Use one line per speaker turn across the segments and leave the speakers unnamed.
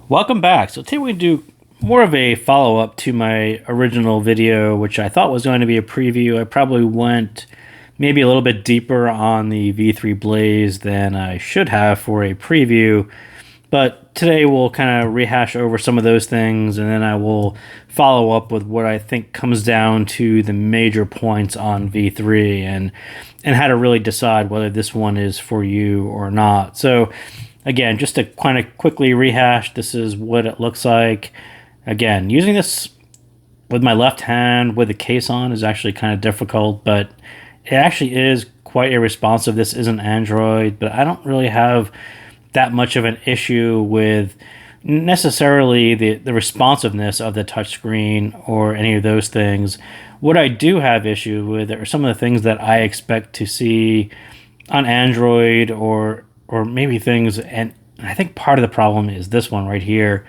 Welcome back. So today we do more of a follow-up to my original video, which I thought was going to be a preview. I probably went maybe a little bit deeper on the V3 Blaze than I should have for a preview. But today we'll kind of rehash over some of those things, and then I will follow up with what I think comes down to the major points on V3 and how to really decide whether this one is for you or not. So again, just to kind of quickly rehash, this is what it looks like. Again, using this with my left hand with the case on is actually kind of difficult, but it actually is quite responsive. This isn't Android, but I don't really have that much of an issue with necessarily the responsiveness of the touchscreen or any of those things. What I do have issue with are some of the things that I expect to see on Android or maybe things, and I think part of the problem is this one right here,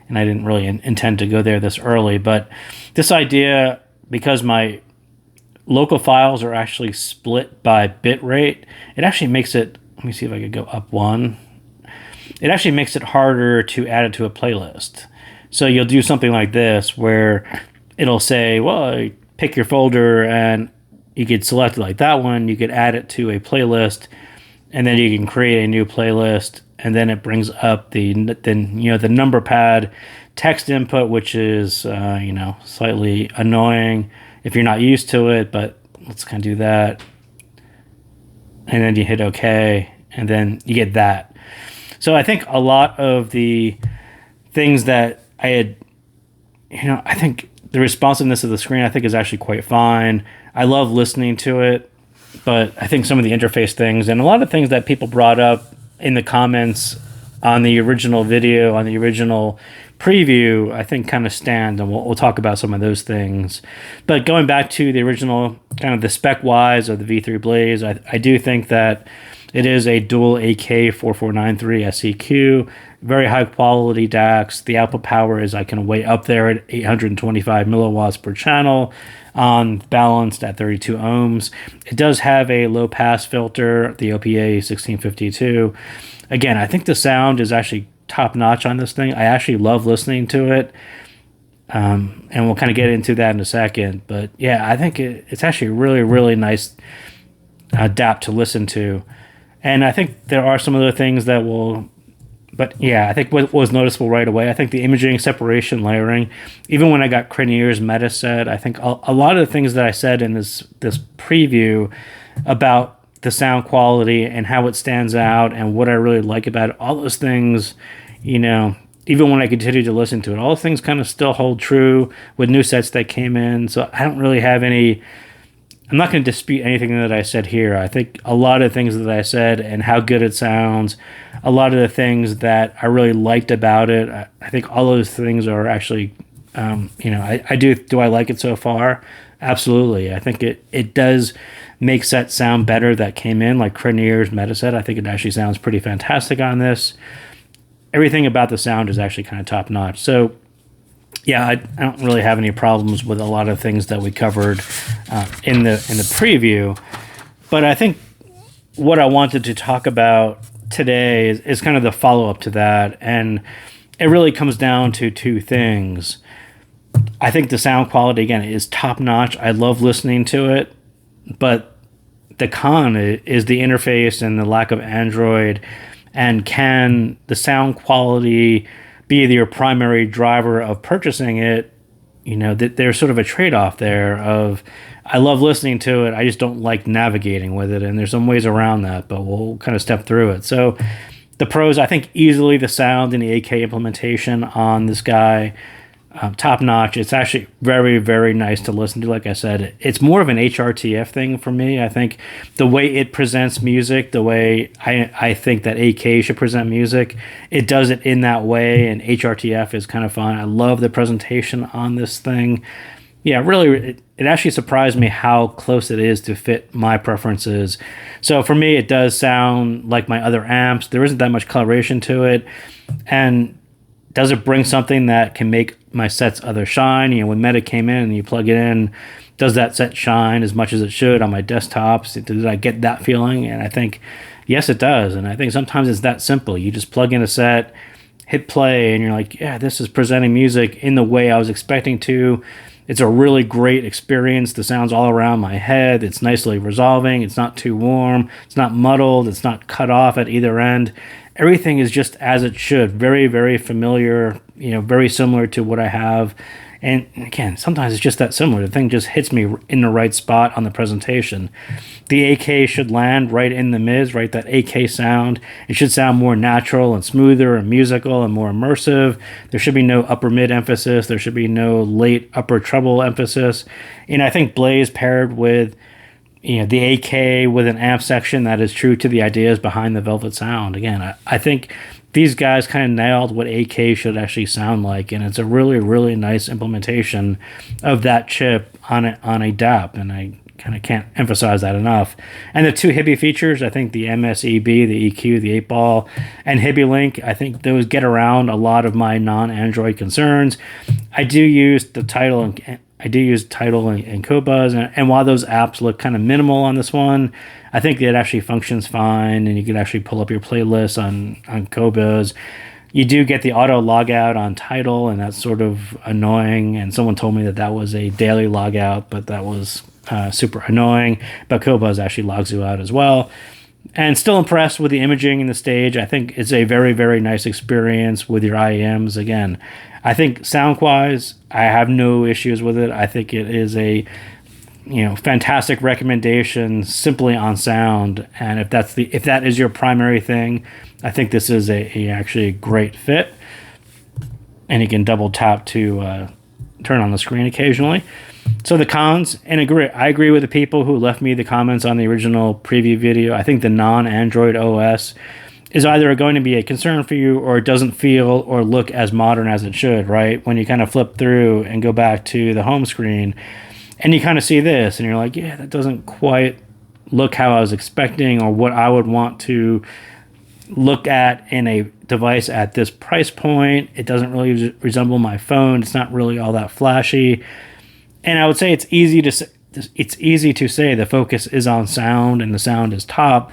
and I didn't really intend to go there this early, but this idea, because my local files are actually split by bit rate, it actually makes it, let me see if I could go up one, it actually makes it harder to add it to a playlist. So you'll do something like this where it'll say, well, pick your folder, and you could select it like that one, you could add it to a playlist, and then you can create a new playlist, and then it brings up the number pad text input, which is slightly annoying if you're not used to it. But let's kind of do that, and then you hit OK, and then you get that. So I think a lot of the things that I had, I think the responsiveness of the screen I think is actually quite fine. I love listening to it. But I think some of the interface things and a lot of things that people brought up in the comments on the original video, on the original preview, I think kind of stand, and we'll talk about some of those things. But going back to the original, kind of the spec-wise of the V3 Blaze, I do think that it is a dual AK4493 SEQ, very high quality DACs. The output power is way up there at 825 milliwatts per channel, balanced at 32 ohms. It does have a low pass filter, the OPA 1652. Again, I think the sound is actually top notch on this thing. I actually love listening to it. And we'll kind of get into that in a second. But yeah, I think it's actually a really, really nice DAP to listen to. And I think there are some other things that will, but yeah, I think what was noticeable right away, I think the imaging, separation, layering, even when I got Cranier's meta set, I think a lot of the things that I said in this preview about the sound quality and how it stands out and what I really like about it, all those things, even when I continue to listen to it, all those things kind of still hold true with new sets that came in. So I don't really have I'm not going to dispute anything that I said here. I think a lot of things that I said and how good it sounds, a lot of the things that I really liked about it, I think all those things are actually, I do I like it so far? Absolutely. I think it does make sets sound better that came in, like Cranier's meta set. I think it actually sounds pretty fantastic on this. Everything about the sound is actually kind of top notch. So yeah, I don't really have any problems with a lot of things that we covered in the preview, but I think what I wanted to talk about today is kind of the follow-up to that, and it really comes down to two things. I think the sound quality, again, is top-notch. I love listening to it, but the con is the interface and the lack of Android, and can the sound quality be your primary driver of purchasing it? That there's sort of a trade-off there of, I love listening to it, I just don't like navigating with it, and there's some ways around that, but we'll kind of step through it. So the pros, I think easily the sound and the AK implementation on this guy, top notch. It's actually very, very nice to listen to. Like I said, it's more of an HRTF thing for me. I think the way it presents music, the way I think that AK should present music, it does it in that way, and HRTF is kind of fun. I love the presentation on this thing. Yeah, really, it actually surprised me how close it is to fit my preferences. So for me, it does sound like my other amps. There isn't that much coloration to it, and does it bring something that can make my sets other shine? When Meta came in and you plug it in, does that set shine as much as it should on my desktops? Did I get that feeling? And I think, yes, it does. And I think sometimes it's that simple. You just plug in a set, hit play and you're like, yeah, this is presenting music in the way I was expecting to. It's a really great experience. The sound's all around my head. It's nicely resolving. It's not too warm. It's not muddled. It's not cut off at either end. Everything is just as it should. Very, very familiar, very similar to what I have. And again, sometimes it's just that similar. The thing just hits me in the right spot on the presentation. The AK should land right in the mids, right? That AK sound. It should sound more natural and smoother and musical and more immersive. There should be no upper mid emphasis. There should be no late upper treble emphasis. And I think Blaze paired with the AK with an amp section that is true to the ideas behind the Velvet sound. Again, I think these guys kind of nailed what AK should actually sound like, and it's a really, really nice implementation of that chip on a DAP, and I kind of can't emphasize that enough. And the two Hibi features, I think the MSEB, the EQ, the 8-ball, and Hibi Link, I think those get around a lot of my non-Android concerns. I do use Tidal and Qobuz, and while those apps look kind of minimal on this one, I think it actually functions fine, and you can actually pull up your playlist on Qobuz. You do get the auto logout on Tidal, and that's sort of annoying, and someone told me that was a daily logout, but that was super annoying. But Qobuz actually logs you out as well. And still impressed with the imaging in the stage. I think it's a very, very nice experience with your IEMs. Again, I think sound-wise, I have no issues with it. I think it is a fantastic recommendation simply on sound. And if that is your primary thing, I think this is actually a great fit. And you can double tap to turn on the screen occasionally. So the cons, and I agree with the people who left me the comments on the original preview video. I think the non-Android OS is either going to be a concern for you, or it doesn't feel or look as modern as it should, right? When you kind of flip through and go back to the home screen, and you kind of see this, and you're like, yeah, that doesn't quite look how I was expecting, or what I would want to look at in a device at this price point. It doesn't really resemble my phone. It's not really all that flashy. And I would say it's easy to say the focus is on sound and the sound is top,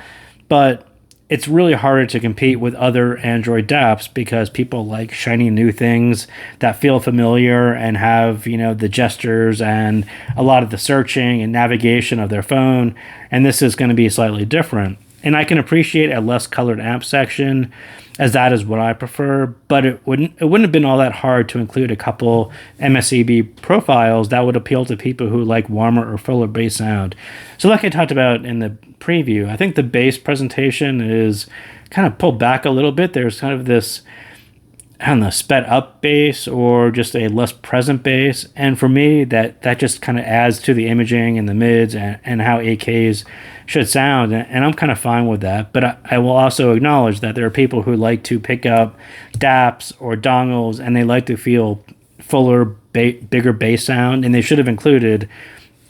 but it's really harder to compete with other Android dApps because people like shiny new things that feel familiar and have, the gestures and a lot of the searching and navigation of their phone. And this is going to be slightly different. And I can appreciate a less colored amp section, as that is what I prefer, but it wouldn't have been all that hard to include a couple MSEB profiles that would appeal to people who like warmer or fuller bass sound. So like I talked about in the preview, I think the bass presentation is kind of pulled back a little bit. There's kind of this, sped up bass or just a less present bass. And for me, that just kind of adds to the imaging and the mids and how AKs should sound. And I'm kind of fine with that. But I will also acknowledge that there are people who like to pick up DAPs or dongles and they like to feel fuller, bigger bass sound. And they should have included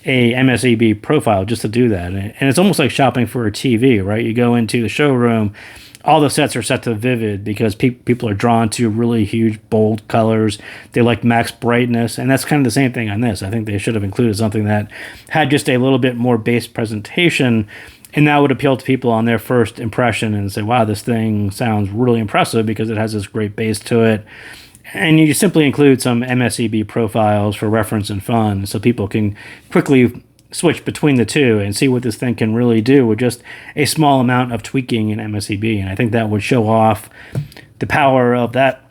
a MSEB profile just to do that. And it's almost like shopping for a TV, right? You go into the showroom, all the sets are set to vivid because people are drawn to really huge, bold colors. They like max brightness, and that's kind of the same thing on this. I think they should have included something that had just a little bit more bass presentation, and that would appeal to people on their first impression and say, wow, this thing sounds really impressive because it has this great bass to it. And you simply include some MSEB profiles for reference and fun so people can quickly switch between the two and see what this thing can really do with just a small amount of tweaking in MSEB. And I think that would show off the power of that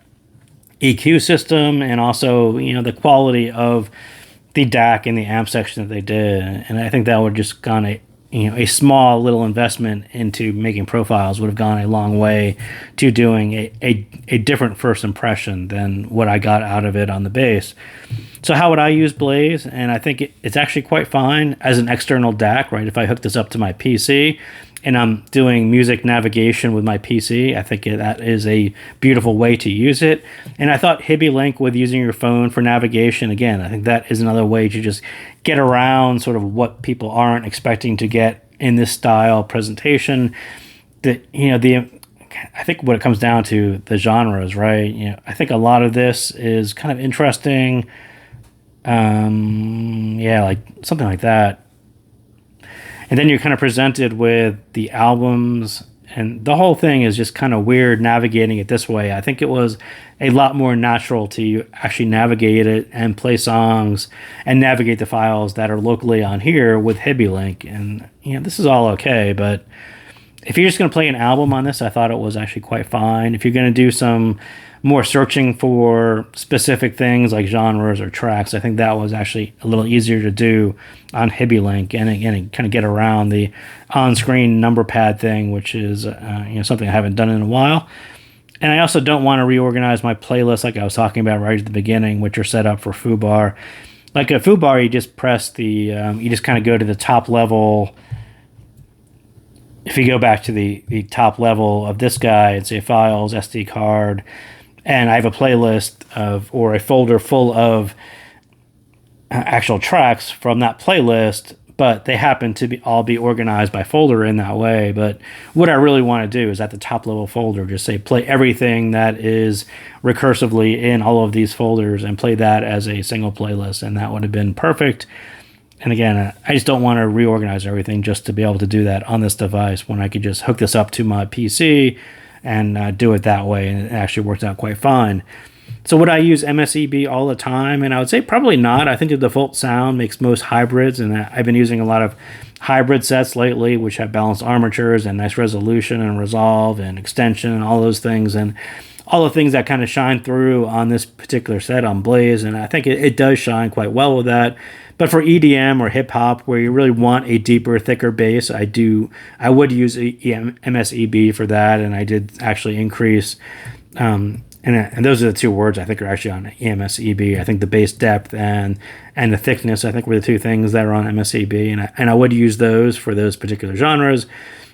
EQ system and also, the quality of the DAC and the amp section that they did. And I think that would just gone a small little investment into making profiles would have gone a long way to doing a different first impression than what I got out of it on the bass. So how would I use Blaze? And I think it's actually quite fine as an external DAC, right? If I hook this up to my PC and I'm doing music navigation with my PC, I think that is a beautiful way to use it. And I thought Hibi Link with using your phone for navigation, again, I think that is another way to just get around sort of what people aren't expecting to get in this style presentation. I think what it comes down to, the genres, right? I think a lot of this is kind of interesting. Like something like that. And then you're kind of presented with the albums And the whole thing is just kind of weird navigating it this way. I think it was a lot more natural to actually navigate it and play songs and navigate the files that are locally on here with HibiLink. And, this is all okay, but if you're just going to play an album on this, I thought it was actually quite fine. If you're going to do some more searching for specific things like genres or tracks, I think that was actually a little easier to do on HibiLink, and again, kind of get around the on-screen number pad thing, which is something I haven't done in a while. And I also don't want to reorganize my playlist like I was talking about right at the beginning, which are set up for foobar. Like a foobar, you just press you just kind of go to the top level. If you go back to the top level of this guy and say Files, SD card, and I have a playlist or a folder full of actual tracks from that playlist, but they happen to all be organized by folder in that way. But what I really want to do is at the top level folder, just say play everything that is recursively in all of these folders and play that as a single playlist, and that would have been perfect. And again, I just don't want to reorganize everything just to be able to do that on this device when I could just hook this up to my PC and do it that way, and it actually worked out quite fine. So would I use MSEB all the time? And I would say probably not. I think the default sound makes most hybrids, and I've been using a lot of hybrid sets lately, which have balanced armatures and nice resolution and resolve and extension and all those things, and all the things that kind of shine through on this particular set on Blaze, and I think it does shine quite well with that. But for EDM or hip hop, where you really want a deeper, thicker bass, I would use MSEB for that, and I did actually increase. And those are the two words I think are actually on MSEB. I think the bass depth and the thickness, I think, were the two things that are on MSEB, and I would use those for those particular genres.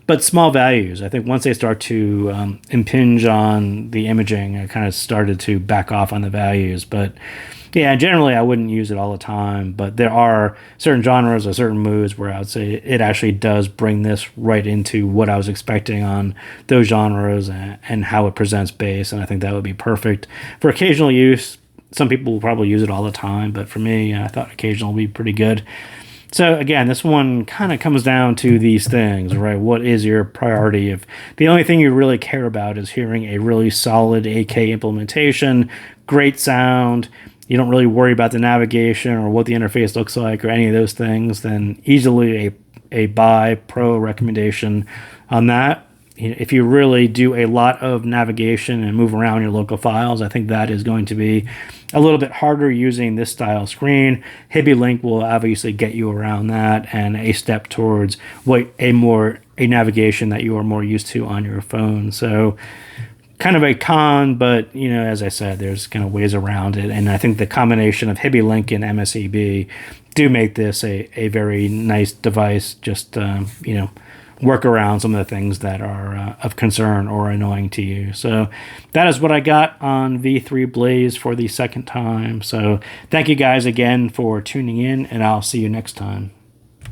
But small values, I think once they start to impinge on the imaging, I kind of started to back off on the values. But yeah, generally I wouldn't use it all the time, but there are certain genres or certain moods where I would say it actually does bring this right into what I was expecting on those genres and how it presents bass, and I think that would be perfect for occasional use. Some people will probably use it all the time, but for me, I thought occasional would be pretty good. So again, this one kind of comes down to these things, right? What is your priority? If the only thing you really care about is hearing a really solid AK implementation, great sound, you don't really worry about the navigation or what the interface looks like or any of those things, then easily a buy pro recommendation on that. If you really do a lot of navigation and move around your local files, I think that is going to be a little bit harder using this style screen. HibiLink will obviously get you around that and a step towards a navigation that you are more used to on your phone. So kind of a con, but as I said, there's kind of ways around it, and I think the combination of HibiLink and MSEB do make this a very nice device. Just work around some of the things that are of concern or annoying to you. So that is what I got on V3 Blaze for the second time. So thank you guys again for tuning in, and I'll see you next time.